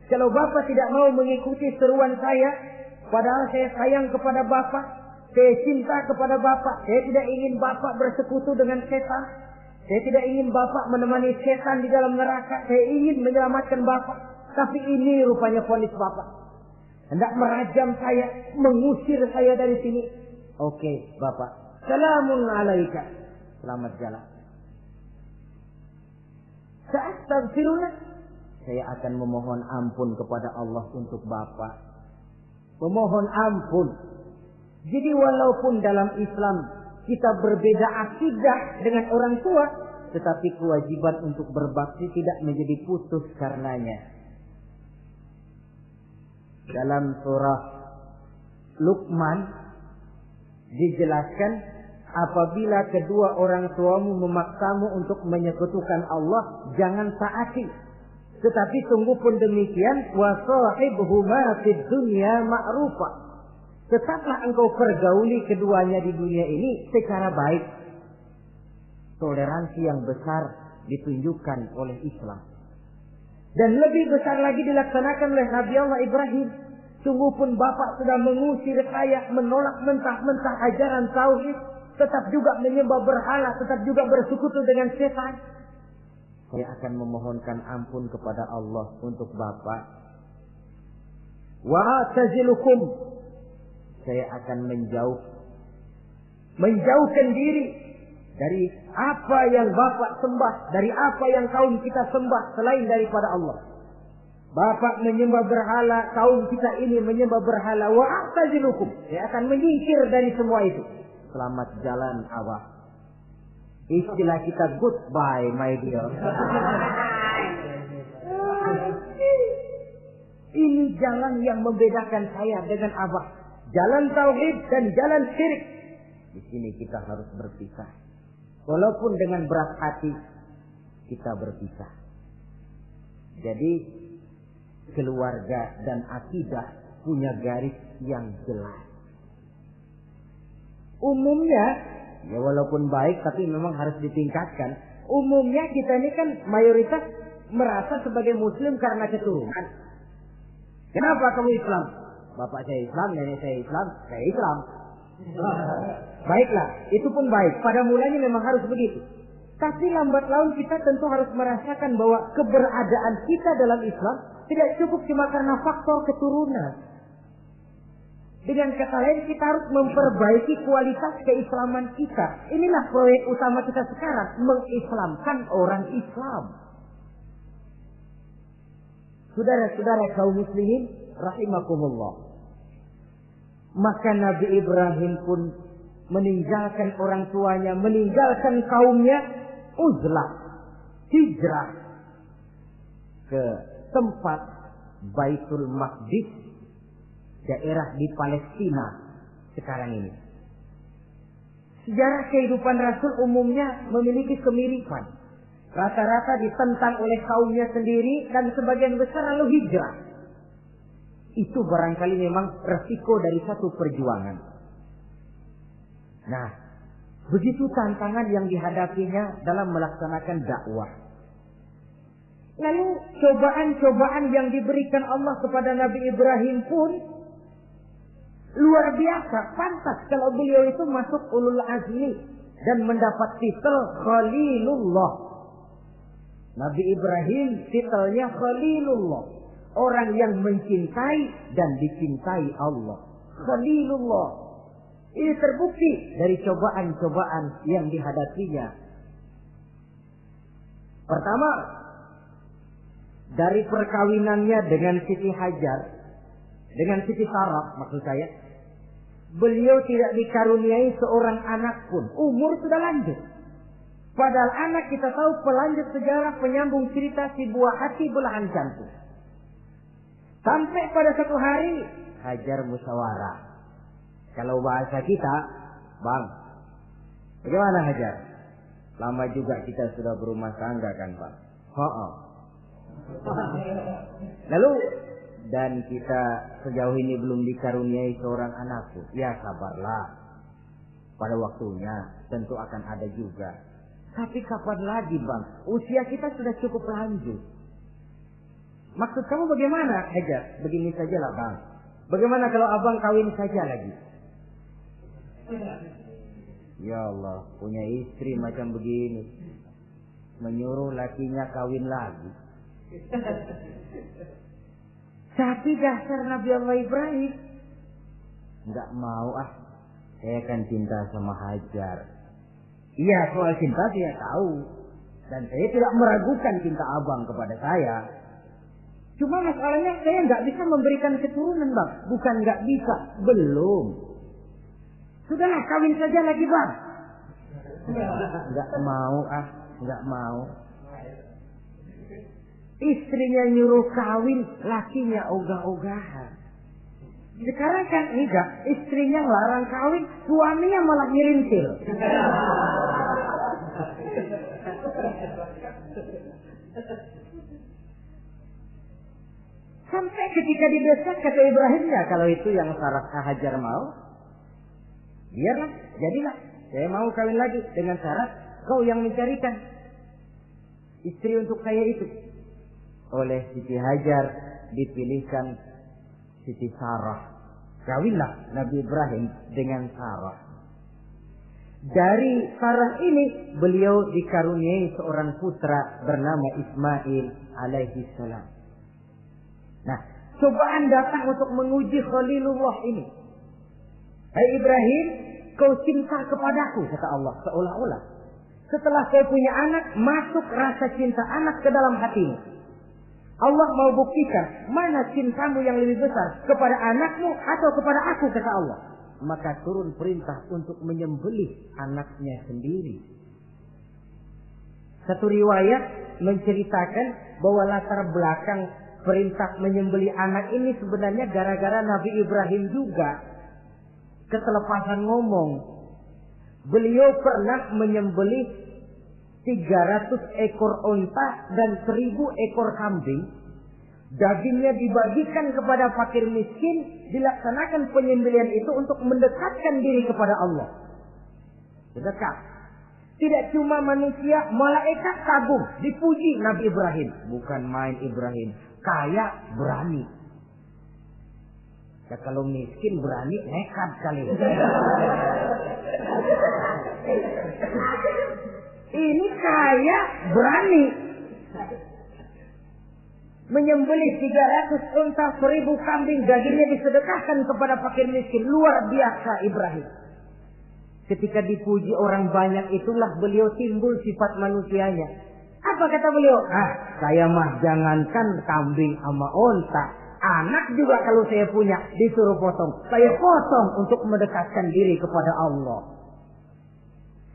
Kalau Bapak tidak mau mengikuti seruan saya, padahal saya sayang kepada Bapak, saya cinta kepada Bapak, saya tidak ingin Bapak bersekutu dengan setan. Saya tidak ingin Bapak menemani setan di dalam neraka. Saya ingin menyelamatkan Bapak. Tapi ini rupanya vonis Bapak. Hendak merajam saya, mengusir saya dari sini. Oke, Bapak. Salamun alaika. Selamat jalan. Sa'astaghfirullah. Saya akan memohon ampun kepada Allah untuk Bapak. Memohon ampun. Jadi walaupun dalam Islam kita berbeda akidah dengan orang tua, tetapi kewajiban untuk berbakti tidak menjadi putus karenanya. Dalam surah Luqman dijelaskan, apabila kedua orang tuamu memaksamu untuk menyekutukan Allah, jangan taati. Tetapi sungguh pun demikian, wa sahibhuma fid dunya ma'rufa. Tetaplah engkau pergauli keduanya di dunia ini secara baik. Toleransi yang besar ditunjukkan oleh Islam. Dan lebih besar lagi dilaksanakan oleh Nabi Allah Ibrahim. Sungguh pun Bapak sudah mengusir saya, menolak mentah-mentah ajaran tauhid, tetap juga menyembah berhala, tetap juga bersekutu dengan setan. Saya akan memohonkan ampun kepada Allah untuk Bapak. Wa atazilukum. Saya akan menjauhkan diri dari apa yang Bapak sembah, dari apa yang kaum kita sembah selain daripada Allah. Bapak menyembah berhala, kaum kita ini menyembah berhala. Wa a'tazilukum. Saya akan menyingkir dari semua itu. Selamat jalan awak. Istilah kita goodbye my dear. Ini jalan yang membedakan saya dengan Abah. Jalan tauhid dan jalan syirik. Di sini kita harus berpisah. Walaupun dengan berat hati kita berpisah. Jadi keluarga dan akidah punya garis yang jelas. Umumnya, ya walaupun baik tapi memang harus ditingkatkan. Umumnya kita ini kan mayoritas merasa sebagai muslim karena keturunan. Kenapa kamu Islam? Bapak saya Islam, nenek saya Islam, saya Islam. Baiklah, itu pun baik. Pada mulanya memang harus begitu. Tapi lambat laun kita tentu harus merasakan bahwa keberadaan kita dalam Islam tidak cukup cuma karena faktor keturunan. Dengan kata lain kita harus memperbaiki kualitas keislaman kita. Inilah proyek utama kita sekarang, mengislamkan orang Islam. Saudara-saudara kaum muslimin rahimakumullah. Maka Nabi Ibrahim pun meninggalkan orang tuanya, meninggalkan kaumnya, uzlah, hijrah ke tempat Baitul Maqdis, daerah di Palestina sekarang ini. Sejarah kehidupan Rasul umumnya memiliki kemiripan. Rata-rata ditentang oleh kaumnya sendiri dan sebagian besar lalu hijrah. Itu barangkali memang resiko dari satu perjuangan. Nah, begitu tantangan yang dihadapinya dalam melaksanakan dakwah. Lalu cobaan-cobaan yang diberikan Allah kepada Nabi Ibrahim pun luar biasa. Pantas kalau beliau itu masuk ulul azmi dan mendapat titel Khalilullah. Nabi Ibrahim titelnya Khalilullah. Orang yang mencintai dan dicintai Allah. Khalilullah. Ini terbukti dari cobaan-cobaan yang dihadapinya. Pertama, dari perkawinannya dengan Siti Hajar, dengan Siti Sarah maksud saya, beliau tidak dikaruniai seorang anak pun. Umur sudah lanjut. Padahal anak kita tahu pelanjut sejarah, penyambung cerita, si buah hati belahan jantung. Sampai pada satu hari Hajar musyawarah. Kalau bahasa kita, Bang, bagaimana Hajar? Lama juga kita sudah berumah tangga kan Bang? Lalu, dan kita sejauh ini belum dikaruniai seorang anakku. Ya sabarlah. Pada waktunya tentu akan ada juga. Tapi kapan lagi Bang? Usia kita sudah cukup lanjut. Maksud kamu bagaimana Hajar? Begini sajalah Bang. Bagaimana kalau abang kawin saja lagi? Ya Allah, punya istri macam begini. Menyuruh lakinya kawin lagi. Tapi dasar Nabi Allah Ibrahim. Enggak mau saya kan cinta sama Hajar. Iya, soal cinta saya tahu. Dan saya tidak meragukan cinta abang kepada saya. Cuma masalahnya saya nggak bisa memberikan keturunan Bang. Bukan nggak bisa, belum. Sudahlah kawin saja lagi Bang. Nggak mau nggak mau. Istrinya nyuruh kawin, lakinya ogah-ogahan. Sekarang kan enggak, istrinya larang kawin, suaminya malah nyelintil. Sampai ketika didesak kata Ibrahimnya, kalau itu yang Sarah Hajar mau, biarlah, jadilah. Saya mau kawin lagi dengan syarat kau yang mencarikan istri untuk saya itu. Oleh Siti Hajar dipilihkan Siti Sarah. Kawinlah Nabi Ibrahim dengan Sarah. Dari Sarah ini beliau dikaruniai seorang putra bernama Ismail alaihi salam. Nah, cobaan datang untuk menguji Khalilullah ini. Hai Ibrahim, kau cinta kepadaku, kata Allah, seolah-olah. Setelah kau punya anak, masuk rasa cinta anak ke dalam hatimu. Allah mau buktikan mana cintamu yang lebih besar, kepada anakmu atau kepada aku, kata Allah. Maka turun perintah untuk menyembelih anaknya sendiri. Satu riwayat menceritakan bahwa latar belakang perintah menyembelih anak ini sebenarnya gara-gara Nabi Ibrahim juga ketelepasan ngomong. Beliau pernah menyembelih 300 ekor onta dan 1000 ekor kambing. Dagingnya dibagikan kepada fakir miskin, dilaksanakan penyembelihan itu untuk mendekatkan diri kepada Allah. Dekat. Tidak cuma manusia, malaikat kagum, dipuji Nabi Ibrahim. Bukan main Ibrahim, kaya berani. Ya, kalau miskin berani nekat kali. Ini kaya berani. Menyembelih 300 unta, 1000 kambing, dagingnya disedekahkan kepada fakir miskin. Luar biasa Ibrahim. Ketika dipuji orang banyak itulah beliau timbul sifat manusianya. Apa kata beliau? Saya mah jangankan kambing sama unta, anak juga kalau saya punya disuruh potong, saya potong untuk mendekatkan diri kepada Allah.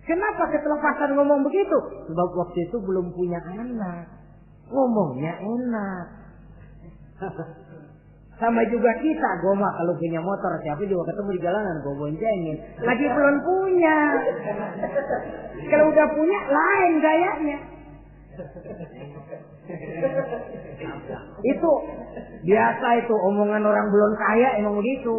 Kenapa ketelepasan ngomong begitu? Sebab waktu itu belum punya anak. Ngomongnya enak. Sama juga kita, gue mah kalau punya motor siapa juga ketemu di jalanan gue boncengin. Lagi belum punya. Kalau udah punya lain gayanya. Itu biasa, itu omongan orang belum kaya emang begitu.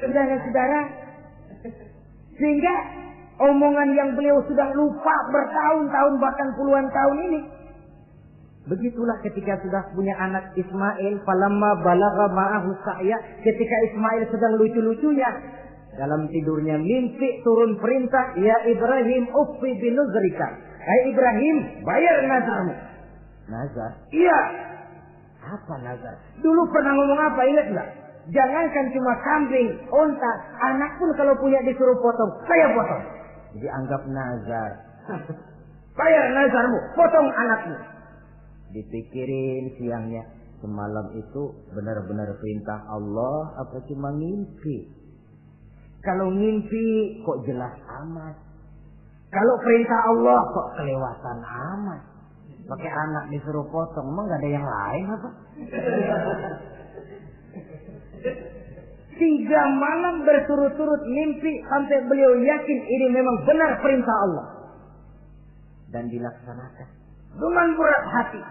Saudara-saudara, sehingga omongan yang beliau sudah lupa bertahun-tahun bahkan puluhan tahun ini. Begitulah ketika sudah punya anak Ismail, falamma balagha ma'ahu sa'ya, ketika Ismail sedang lucu-lucunya dalam tidurnya mimpi turun perintah, ya Ibrahim uffi binuzrika. Hai Ibrahim, bayar nazarmu. Nazar? Iya. Apa nazar? Dulu pernah ngomong apa, ingat enggak? Jangankan cuma kambing, unta, anak pun kalau punya disuruh potong, saya potong. Jadi anggap nazar. Bayar nazarmu, potong anakmu. Dipikirin siangnya, semalam itu benar-benar perintah Allah apa cuma ngimpi? Kalau ngimpi kok jelas amat. Kalau perintah Allah kok kelewatan amat. Pakai anak disuruh potong, emang gak ada yang lain apa? 3 malam berturut-turut mimpi sampai beliau yakin ini memang benar perintah Allah. Dan dilaksanakan dengan berat hati.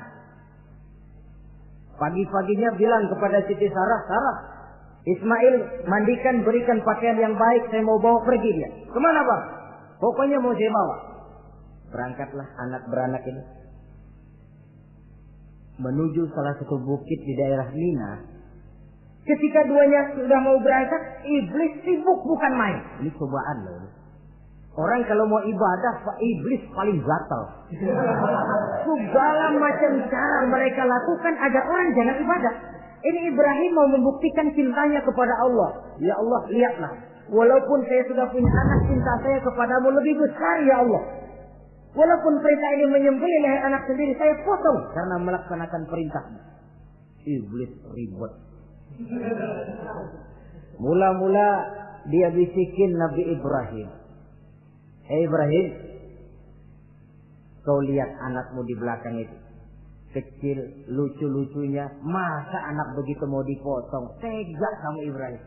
Pagi-paginya bilang kepada Siti Sarah, Sarah, Ismail mandikan, berikan pakaian yang baik, saya mau bawa pergi dia. Kemana bang? Pokoknya mau saya bawa. Berangkatlah anak beranak ini menuju salah satu bukit di daerah Mina. Ketika duanya sudah mau berangkat, iblis sibuk bukan main. Ini cobaan loh. Orang kalau mau ibadah, iblis paling gatal. Segala macam cara mereka lakukan agar orang jangan ibadah. Ini Ibrahim mau membuktikan cintanya kepada Allah. Ya Allah, lihatlah. Walaupun saya sudah punya anak, cinta saya kepadamu lebih besar ya Allah. Walaupun perintah ini menyembelih leher anak sendiri, saya potong karena melaksanakan perintahmu. Iblis ribut. Mula-mula dia bisikin Nabi Ibrahim. Hei Ibrahim, kau lihat anakmu di belakang itu. Kecil, lucu-lucunya. Masa anak begitu mau dipotong? Tega kamu Ibrahim.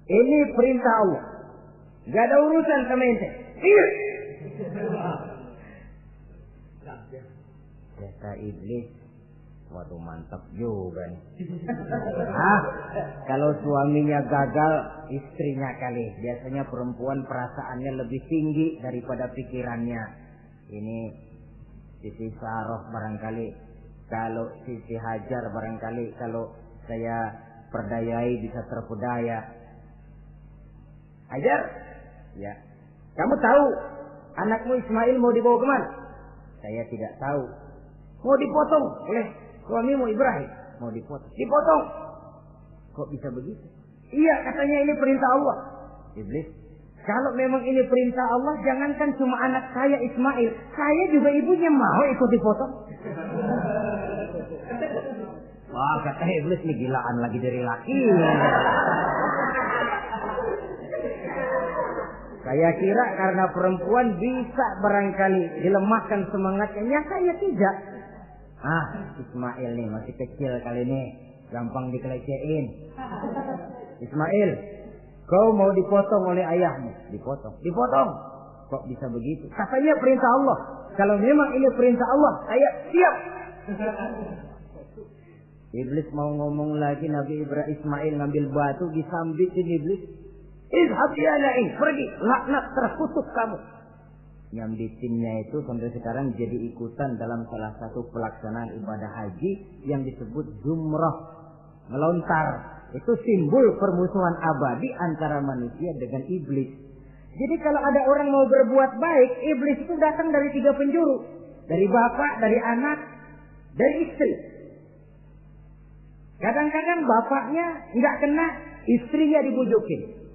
Ini perintah Allah. Gak ada urusan sama ente. Iya. Kata iblis, waduh mantap juga nih. Kalau suaminya gagal, istrinya kali. Biasanya perempuan perasaannya lebih tinggi daripada pikirannya. Ini Siti Saroh barangkali, kalau Siti Hajar barangkali, kalau saya perdayai bisa terpedaya. Hajar, ya. Kamu tahu anakmu Ismail mau dibawa kemana? Saya tidak tahu. Mau dipotong oleh suamimu Ibrahim. Mau dipotong. Dipotong. Kok bisa begitu? Iya, katanya ini perintah Allah. Iblis, Kalau memang ini perintah Allah, jangankan cuma anak saya Ismail, saya juga ibunya mau ikut dipotong. Wah, kata iblis nih gilaan lagi dari laki. Saya kira karena perempuan bisa barangkali dilemahkan semangatnya, nyata ya tidak. Ismail nih masih kecil kali ini, gampang dikelecehin. Ismail, kau mau dipotong oleh ayahmu? Dipotong. Kok bisa begitu? Katanya perintah Allah. Kalau memang ini perintah Allah, saya siap. Iblis mau ngomong lagi, Nabi Ibrahim Ismail ngambil batu disambitin iblis. Izhab ya la'in, pergi, laknat, terkutuk kamu. Nyambitinnya itu sampai sekarang jadi ikutan dalam salah satu pelaksanaan ibadah haji yang disebut jumrah, melontar. Itu simbol permusuhan abadi antara manusia dengan iblis. Jadi kalau ada orang mau berbuat baik, iblis itu datang dari 3 penjuru. Dari bapak, dari anak, dari istri. Kadang-kadang bapaknya nggak kena, istrinya dibujukin.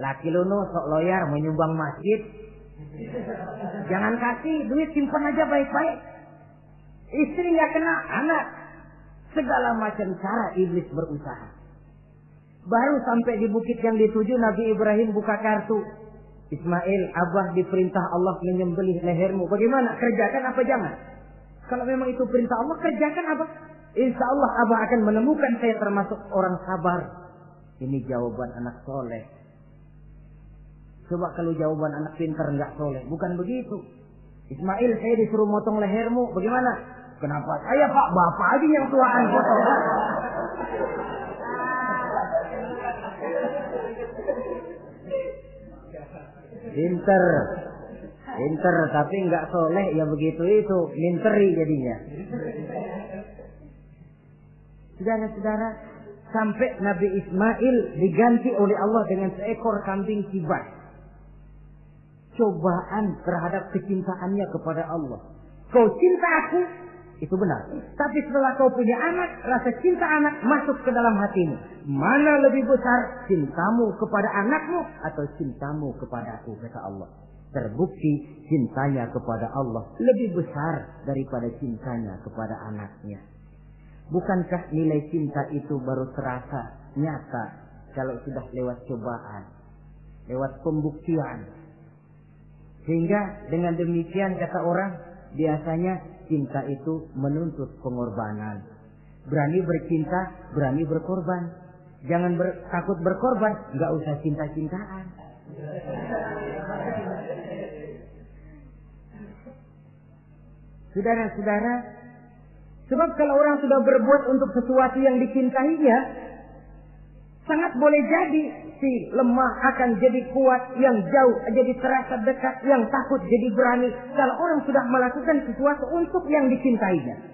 Laki lu no sok loyar menyumbang masjid. Jangan kasih duit, simpan aja baik-baik. Istri nggak kena, anak. Segala macam cara iblis berusaha. Baru sampai di bukit yang dituju, Nabi Ibrahim buka kartu. Ismail, abah diperintah Allah menyembelih lehermu. Bagaimana? Kerjakan apa jangan? Kalau memang itu perintah Allah, kerjakan apa? Insya Allah abah akan menemukan saya termasuk orang sabar. Ini jawaban anak soleh. Coba kalau jawaban anak pintar nggak soleh, bukan begitu. Ismail, saya disuruh motong lehermu. Bagaimana? Kenapa saya pak? Bapak aja yang tuaan potong. Pinter, tapi nggak soleh ya begitu itu, minteri jadinya. Saudara-saudara, sampai Nabi Ismail diganti oleh Allah dengan seekor kambing kibas. Cobaan terhadap kecintaannya kepada Allah. Kau cinta aku, itu benar. Tapi setelah kau punya anak, rasa cinta anak masuk ke dalam hatimu. Mana lebih besar, cintamu kepada anakmu atau cintamu kepada aku, kata Allah. Terbukti cintanya kepada Allah lebih besar daripada cintanya kepada anaknya. Bukankah nilai cinta itu baru terasa nyata kalau sudah lewat cobaan, lewat pembuktian? Sehingga dengan demikian kata orang, biasanya cinta itu menuntut pengorbanan. Berani bercinta, berani berkorban. Jangan takut berkorban, nggak usah cinta-cintaan. Saudara-saudara, sebab kalau orang sudah berbuat untuk sesuatu yang dicintainya, sangat boleh jadi si lemah akan jadi kuat, yang jauh jadi terasa dekat, yang takut jadi berani. Kalau orang sudah melakukan sesuatu untuk yang dicintainya.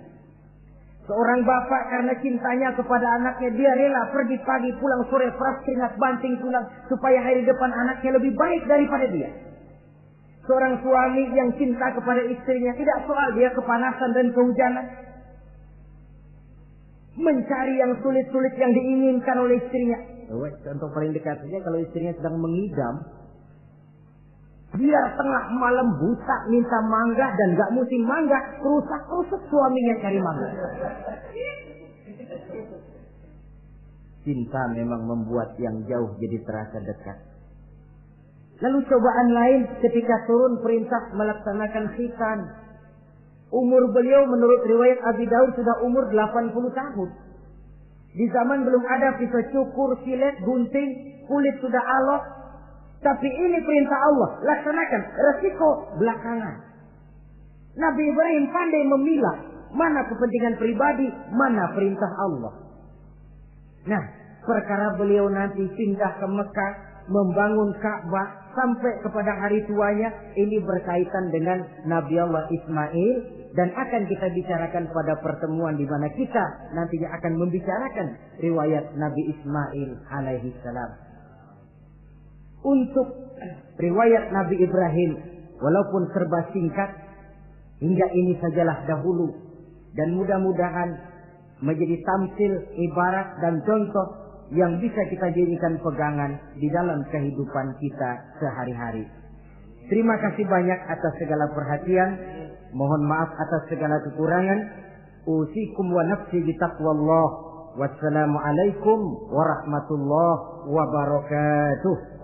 Seorang bapak karena cintanya kepada anaknya, dia rela pergi pagi pulang sore, peras keringat banting tulang supaya hari depan anaknya lebih baik daripada dia. Seorang suami yang cinta kepada istrinya, tidak soal dia kepanasan dan kehujanan, mencari yang sulit-sulit yang diinginkan oleh istrinya. Contoh paling dekat saja, kalau istrinya sedang mengidam, dia tengah malam buta minta mangga dan gak musim mangga, kerusak-kerusuk suaminya cari mangga. Cinta memang membuat yang jauh jadi terasa dekat. Lalu cobaan lain ketika turun perintah melaksanakan khitan. Umur beliau menurut riwayat Abi Daud sudah umur 80 tahun. Di zaman belum ada pisau cukur, silet, gunting, kulit sudah alot. Tapi ini perintah Allah, laksanakan, resiko belakangan. Nabi Ibrahim pandai memilah mana kepentingan pribadi, mana perintah Allah. Nah, perkara beliau nanti pindah ke Mekah, membangun Ka'bah sampai kepada hari tuanya, ini berkaitan dengan Nabi Allah Ismail, dan akan kita bicarakan pada pertemuan di mana kita nantinya akan membicarakan riwayat Nabi Ismail alaihi salam. Untuk riwayat Nabi Ibrahim, walaupun serba singkat, hingga ini sajalah dahulu, dan mudah-mudahan menjadi tamsil, ibarat dan contoh yang bisa kita jadikan pegangan di dalam kehidupan kita sehari-hari. Terima kasih banyak atas segala perhatian. Mohon maaf atas segala kekurangan. Usikum wa nafsi bitaqwallah. Wassalamualaikum warahmatullahi wabarakatuh.